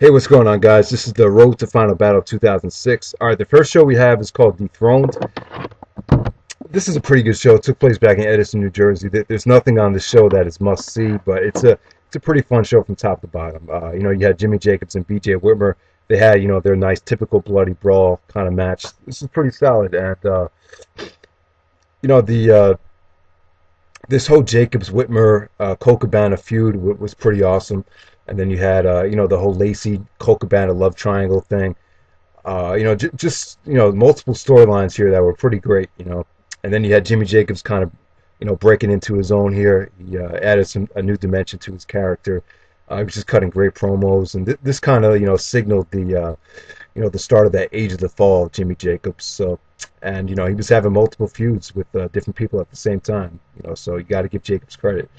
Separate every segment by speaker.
Speaker 1: Hey, what's going on, guys? This is the Road to Final Battle 2006. All right, the first show we have is called Dethroned. This is a pretty good show. It took place back in Edison, New Jersey. There's nothing on the show that is must see, but it's a pretty fun show from top to bottom. You had Jimmy Jacobs and BJ Whitmer. They had their nice typical bloody brawl kind of match. This is pretty solid, and the this whole Jacobs Whitmer Colt Cabana feud was pretty awesome. And then you had the whole Lacey Colt Cabana love triangle thing. Just multiple storylines here that were pretty great. And then you had Jimmy Jacobs kind of breaking into his own here. He added a new dimension to his character. He was just cutting great promos, and this kind of signaled the start of that Age of the Fall of Jimmy Jacobs. So, and he was having multiple feuds with different people at the same time. So you got to give Jacobs credit.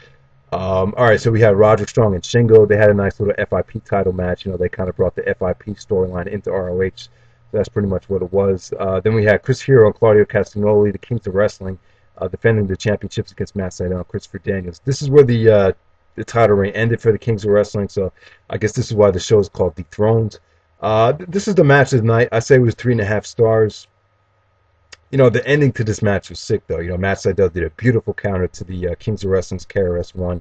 Speaker 1: All right, so we had Roderick Strong and Shingo. They had a nice little FIP title match. They kind of brought the FIP storyline into ROH. So that's pretty much what it was. Then we had Chris Hero and Claudio Castagnoli, the Kings of Wrestling, defending the championships against Matt Sydal and Christopher Daniels. This is where the title reign ended for the Kings of Wrestling. So I guess this is why the show is called Dethroned. This is the match of the night. I say it was 3.5 stars. The ending to this match was sick, though. Matt Sydal did a beautiful counter to the Kings of Wrestling's KRS-One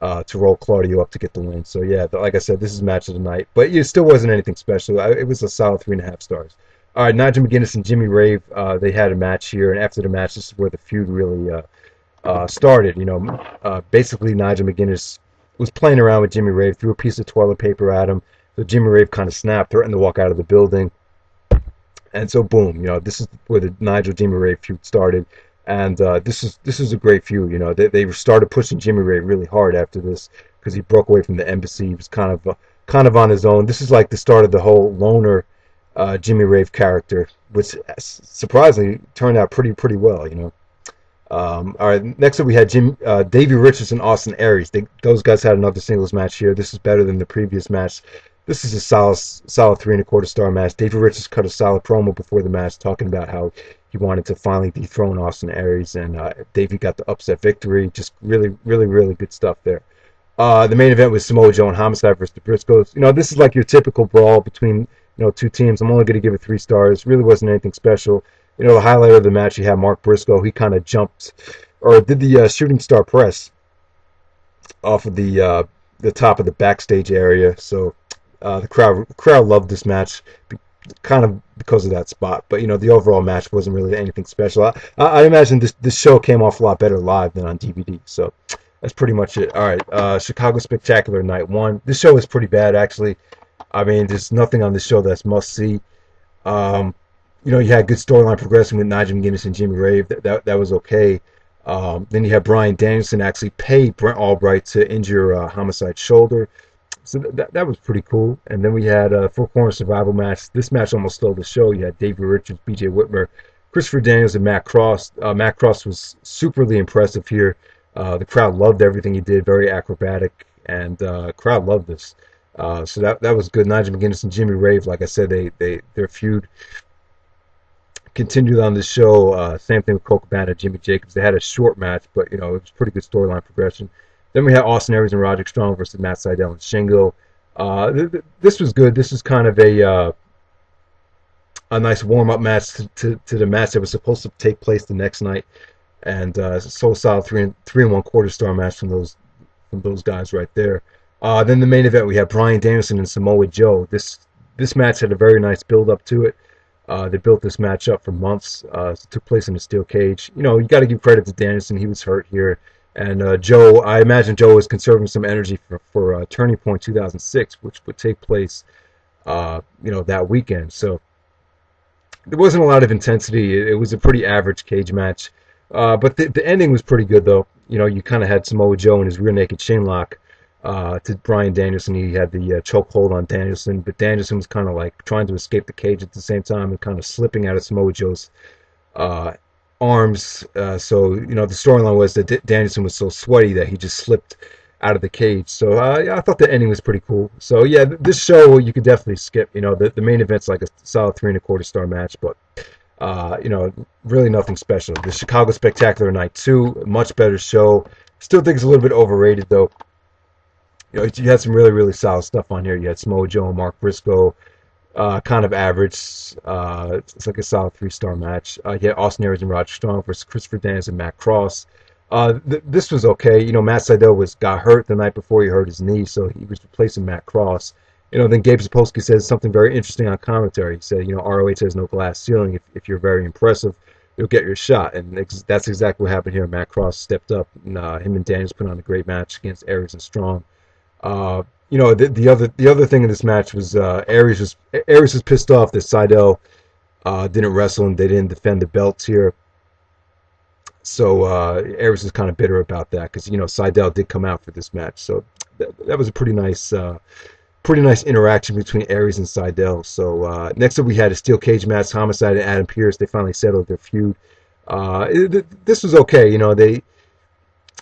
Speaker 1: to roll Claudio up to get the win. So, yeah, like I said, this is match of the night. But it still wasn't anything special. It was a solid 3.5 stars. All right, Nigel McGuinness and Jimmy Rave, they had a match here. And after the match, this is where the feud really started. Basically, Nigel McGuinness was playing around with Jimmy Rave, threw a piece of toilet paper at him. So Jimmy Rave kind of snapped, threatened to walk out of the building. And so, boom, this is where the Nigel Jimmy Rave feud started, and this is a great feud. They started pushing Jimmy Rave really hard after this because he broke away from the embassy. He was kind of on his own. This is like the start of the whole loner Jimmy Rave character, which surprisingly turned out pretty well. All right, next up we had Davey Richards and Austin Aries. Those guys had another singles match here. This is better than the previous match. This is a solid 3.25 star match. Davey Richards cut a solid promo before the match, talking about how he wanted to finally dethrone Austin Aries, and Davey got the upset victory. Just really good stuff there. The main event was Samoa Joe and Homicide versus the Briscoes. This is like your typical brawl between two teams. I'm only going to give it 3 stars. Really wasn't anything special. The highlight of the match, you had Mark Briscoe. He kind of jumped or did the shooting star press off of the top of the backstage area. So. The crowd loved this match, kind of because of that spot. But the overall match wasn't really anything special. I imagine this show came off a lot better live than on DVD. So that's pretty much it. All right, Chicago Spectacular Night 1. This show is pretty bad, actually. I mean, there's nothing on this show that's must see. You had good storyline progressing with Nigel McGuinness and Jimmy Rave. That was okay. Then you had Bryan Danielson actually pay Brent Albright to injure Homicide's shoulder. So that was pretty cool. And then we had a 4-corner survival match. This match almost stole the show. You had Davey Richards, BJ Whitmer, Christopher Daniels, and Matt Cross. Matt Cross was superly impressive here. The crowd loved everything he did. Very acrobatic, and crowd loved this. So that was good. Nigel McGuinness and Jimmy Rave, like I said, their feud continued on this show. Same thing with Colt Cabana, Jimmy Jacobs. They had a short match, but it was pretty good storyline progression. Then we had Austin Aries and Roderick Strong versus Matt Sydal and Shingo. This was good. This was kind of a nice warm-up match to the match that was supposed to take place the next night, and so solid 3.25 star match from those guys right there. Then the main event we had Bryan Danielson and Samoa Joe. This match had a very nice build-up to it. They built this match up for months. It took place in a steel cage. You got to give credit to Danielson. He was hurt here. And Joe, I imagine Joe was conserving some energy for Turning Point 2006, which would take place, that weekend. So there wasn't a lot of intensity. It was a pretty average cage match. But the ending was pretty good, though. You kind of had Samoa Joe in his rear naked shin lock to Bryan Danielson. He had the choke hold on Danielson, but Danielson was kind of like trying to escape the cage at the same time and kind of slipping out of Samoa Joe's arms. So the storyline was that Danielson was so sweaty that he just slipped out of the cage. So I thought the ending was pretty cool. So yeah, this show you could definitely skip. The main event's like a solid 3.25 star match, but really nothing special. The Chicago Spectacular Night 2, much better show. Still think it's a little bit overrated though. You had some really, really solid stuff on here. You had Samoa Joe and Mark Briscoe, kind of average. It's like a solid 3-star match. You had Austin Aries and Roger Strong versus Christopher Daniels and Matt Cross. This was okay. Matt Sydal got hurt the night before he hurt his knee, so he was replacing Matt Cross. Then Gabe Sapolsky says something very interesting on commentary. He said, ROH has no glass ceiling. If you're very impressive, you'll get your shot. And that's exactly what happened here. Matt Cross stepped up, and him and Daniels put on a great match against Aries and Strong. The other thing in this match was Aries was pissed off that Sydal didn't wrestle and they didn't defend the belts here. So Aries was kind of bitter about that because Sydal did come out for this match. So that was a pretty nice interaction between Aries and Sydal. So next up we had a steel cage match, Homicide and Adam Pearce. They finally settled their feud. This was okay.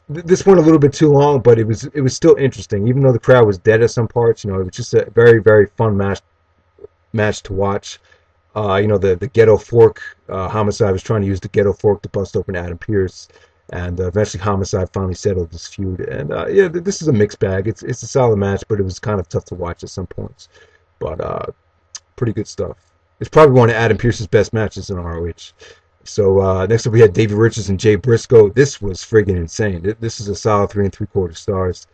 Speaker 1: This went a little bit too long, but it was still interesting. Even though the crowd was dead at some parts, it was just a very, very fun match to watch. The ghetto fork, Homicide was trying to use the ghetto fork to bust open Adam Pearce, and eventually Homicide finally settled this feud. And this is a mixed bag. It's a solid match, but it was kind of tough to watch at some points. But pretty good stuff. It's probably one of Adam Pearce's best matches in ROH. So next up we had Davey Richards and Jay Briscoe. This was friggin' insane. This is a solid 3 3/4 stars.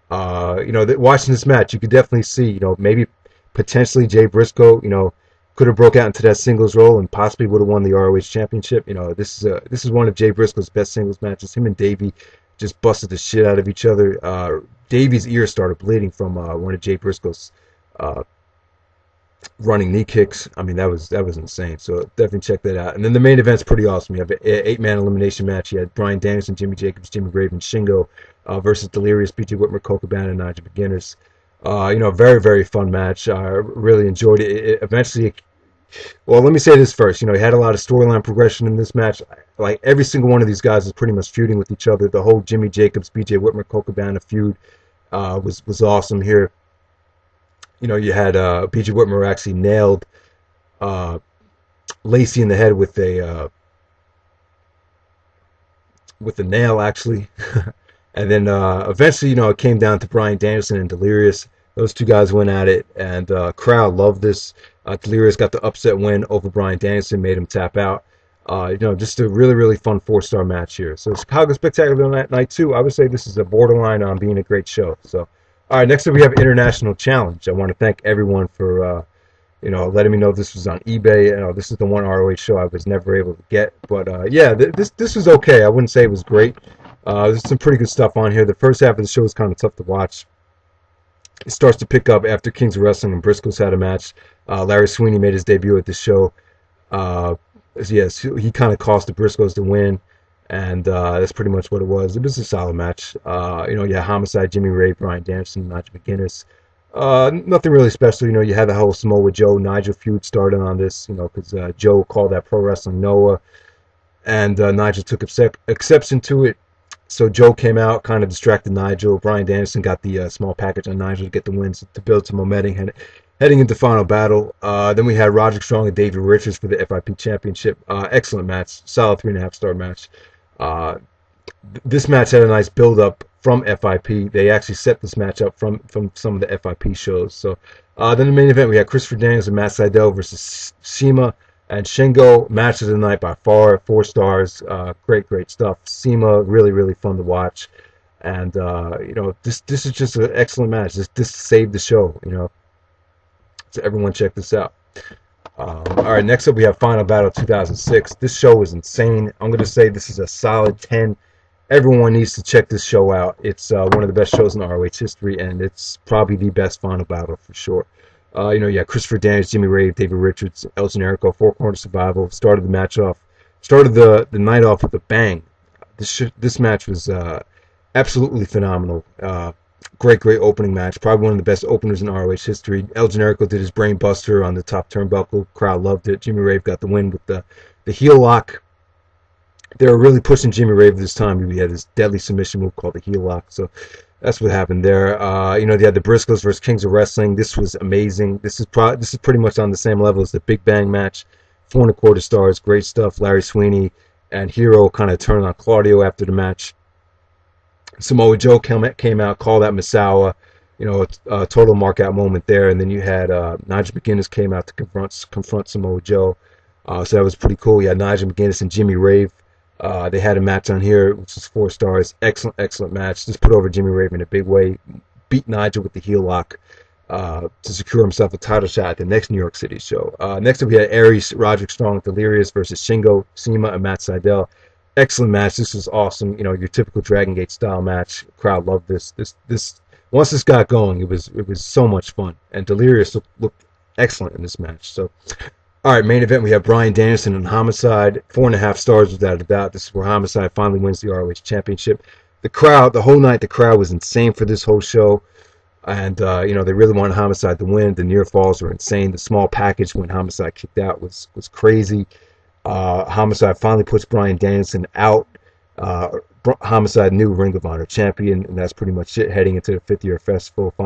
Speaker 1: Watching this match, you could definitely see, maybe potentially Jay Briscoe, could have broke out into that singles role and possibly would have won the ROH championship. This is one of Jay Briscoe's best singles matches. Him and Davey just busted the shit out of each other. Davey's ear started bleeding from one of Jay Briscoe's running knee kicks. I mean, that was insane. So definitely check that out. And then the main event's pretty awesome. You have an 8-man elimination match. You had Bryan Danielson, Jimmy Jacobs, Jimmy Rave, and Shingo versus Delirious, BJ Whitmer, Colt Cabana, and Nigel McGuinness. Very, very fun match. I really enjoyed it. Well, let me say this first. You had a lot of storyline progression in this match. Like, every single one of these guys is pretty much feuding with each other. The whole Jimmy Jacobs, BJ Whitmer, Colt Cabana feud was awesome here. You had BJ Whitmer actually nailed Lacey in the head with a nail, actually. And then eventually, it came down to Bryan Danielson and Delirious. Those two guys went at it, and crowd loved this. Delirious got the upset win over Bryan Danielson, made him tap out. Just a really, really fun 4-star match here. So Chicago Spectacular Night 2, I would say this is a borderline on being a great show. So, all right, next up we have International Challenge. I want to thank everyone for, letting me know this was on eBay. This is the one ROH show I was never able to get. But, this was okay. I wouldn't say it was great. There's some pretty good stuff on here. The first half of the show is kind of tough to watch. It starts to pick up after Kings of Wrestling and Briscoes had a match. Larry Sweeney made his debut at the show. Yes, he kind of cost the Briscoes the win, and that's pretty much what it was. It was a solid match. Homicide, Jimmy Rave, Bryan Danielson, Nigel McGuinness. Nothing really special. You had the whole Samoa Joe Nigel feud started on this. Because Joe called that Pro Wrestling Noah, and Nigel took exception to it. So Joe came out, kind of distracted Nigel. Bryan Danielson got the small package on Nigel to get the wins to build some momentum heading into Final Battle. Then we had Roderick Strong and Davey Richards for the FIP Championship. Excellent match. Solid 3.5-star match. This match had a nice build-up from FIP. They actually set this match up from some of the FIP shows. So then the main event, we had Christopher Daniels and Matt Sydal versus Shima and Shingo. Match of the night by far, 4 stars. Great stuff. Shima, really, really fun to watch. And, this is just an excellent match. This saved the show, So everyone check this out. All right, next up we have Final Battle 2006. This show was insane. I'm going to say this is a solid 10. Everyone needs to check this show out. It's one of the best shows in ROH history, and it's probably the best Final Battle for sure. You had Christopher Daniels, Jimmy Rave, David Richards, El Generico, 4-corner survival. Started the night off with a bang. This match was absolutely phenomenal. Great opening match. Probably one of the best openers in ROH history. El Generico did his brain buster on the top turnbuckle. Crowd loved it. Jimmy Rave got the win with the heel lock. They were really pushing Jimmy Rave this time. He had this deadly submission move called the heel lock. So that's what happened there. They had the Briscoes versus Kings of Wrestling. This was amazing. This is pretty much on the same level as the Big Bang match. 4.25 stars. Great stuff. Larry Sweeney and Hero kind of turned on Claudio after the match. Samoa Joe came out, called out Misawa. a total markout moment there. And then you had Nigel McGuinness came out to confront Samoa Joe. So that was pretty cool. You had Nigel McGuinness and Jimmy Rave. They had a match on here, which was 4 stars. Excellent match. Just put over Jimmy Rave in a big way. Beat Nigel with the heel lock to secure himself a title shot at the next New York City show. Next up, we had Aries, Roderick Strong, Delirious versus Shingo, Sema, and Matt Sydal. Excellent match. This was awesome. Your typical Dragon Gate style match. Crowd loved this. This once this got going, it was so much fun. And Delirious looked excellent in this match. So, all right, main event, we have Bryan Danielson and Homicide. 4.5 stars without a doubt. This is where Homicide finally wins the ROH Championship. The whole night, the crowd was insane for this whole show. And, they really wanted Homicide to win. The near falls were insane. The small package when Homicide kicked out was crazy. Homicide finally puts Bryan Danielson out. Homicide, new Ring of Honor champion. And that's pretty much it heading into the 5th year festival. Final